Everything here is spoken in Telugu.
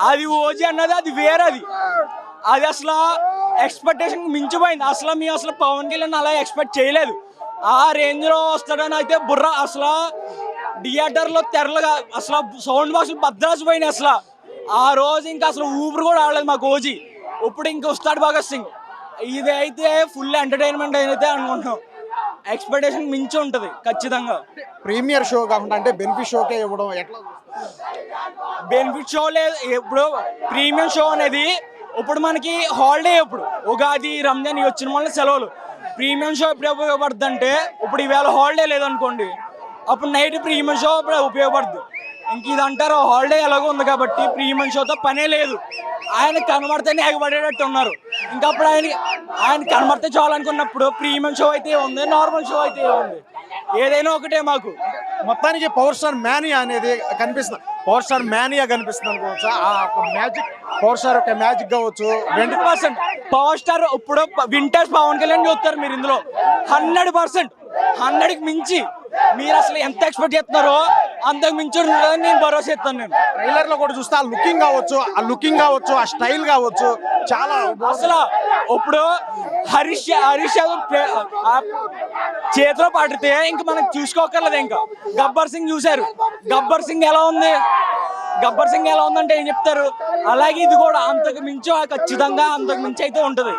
అది ఓజీ అన్నది అది వేరేది. అది అసలు ఎక్స్పెక్టేషన్ మించిపోయింది. అసలు మేము అసలు పవన్ కళ్యాణ్ అలా ఎక్స్పెక్ట్ చేయలేదు. ఆ రేంజ్లో వస్తాడని అయితే బుర్ర అసలు థియేటర్లో తెరలుగా అసలు సౌండ్ బాక్సులు భద్రాసిపోయినాయి. అసలు ఆ రోజు ఇంకా అసలు ఊపిరి కూడా ఆడలేదు మాకు ఓజీ. ఇప్పుడు ఇంక వస్తాడు భగత్ సింగ్. ఇది అయితే ఫుల్ ఎంటర్టైన్మెంట్ అయితే అనుకుంటున్నాం. ఎక్స్పెక్టేషన్ మించి ఉంటుంది ఖచ్చితంగా. ప్రీమియర్ షో కాకుండా అంటే బెనిఫిట్ షోకే ఇవ్వడం ఎట్లా? బెనిఫిట్ షో లేదు. ఇప్పుడు ప్రీమియం షో అనేది ఇప్పుడు మనకి హాలిడే, ఇప్పుడు ఉగాది రంజాన్ వచ్చిన వల్ల సెలవులు. ప్రీమియం షో ఎప్పుడు ఉపయోగపడుతుంది అంటే ఇప్పుడు ఈవేళ హాలిడే లేదనుకోండి, అప్పుడు నైట్ ప్రీమియం షో ఇప్పుడు ఉపయోగపడుతుంది. ఇంక ఇది అంటారు హాలిడే ఎలాగో ఉంది కాబట్టి ప్రీమియం షోతో పనే లేదు. ఆయన కనబడితేనే ఎగబడేటట్టు ఉన్నారు. ఇంకా అప్పుడు ఆయన కనబడితే చాలనుకున్నప్పుడు ప్రీమియం షో అయితే ఉంది, నార్మల్ షో అయితే ఉంది, ఏదైనా ఒకటే మాకు. మొత్తానికి పవర్ స్టార్ మ్యానియా అనేది కనిపిస్తుంది. పవర్ స్టార్ మ్యానియా కనిపిస్తుంది అనుకోవచ్చు. ఆ ఒక మ్యాజిక్, పవర్ స్టార్ ఒక మ్యాజిక్ కావచ్చు. 20% పవర్ స్టార్. ఇప్పుడు వింటర్స్ పవన్ కళ్యాణ్ చూస్తారు మీరు ఇందులో 100%, 100కి మించి మీరు అసలు ఎంత ఎక్స్పెక్ట్ చేస్తున్నారో అంతకు మించి ఉంటుందని నేను భరోసా ఇస్తాను. నేను ట్రైలర్ లో కూడా చూస్తే ఆ లుకింగ్ కావచ్చు, ఆ స్టైల్ కావచ్చు, చాలా అసలు ఇప్పుడు హరీష్ చేతిలో పడితే ఇంక మనం చూసుకోకర్లేదు. ఇంకా గబ్బర్ సింగ్ చూశారు. గబ్బర్ సింగ్ ఎలా ఉందంటే ఏం చెప్తారు? అలాగే ఇది కూడా అంతకు మించి ఖచ్చితంగా అంతకు మించి అయితే ఉంటుంది.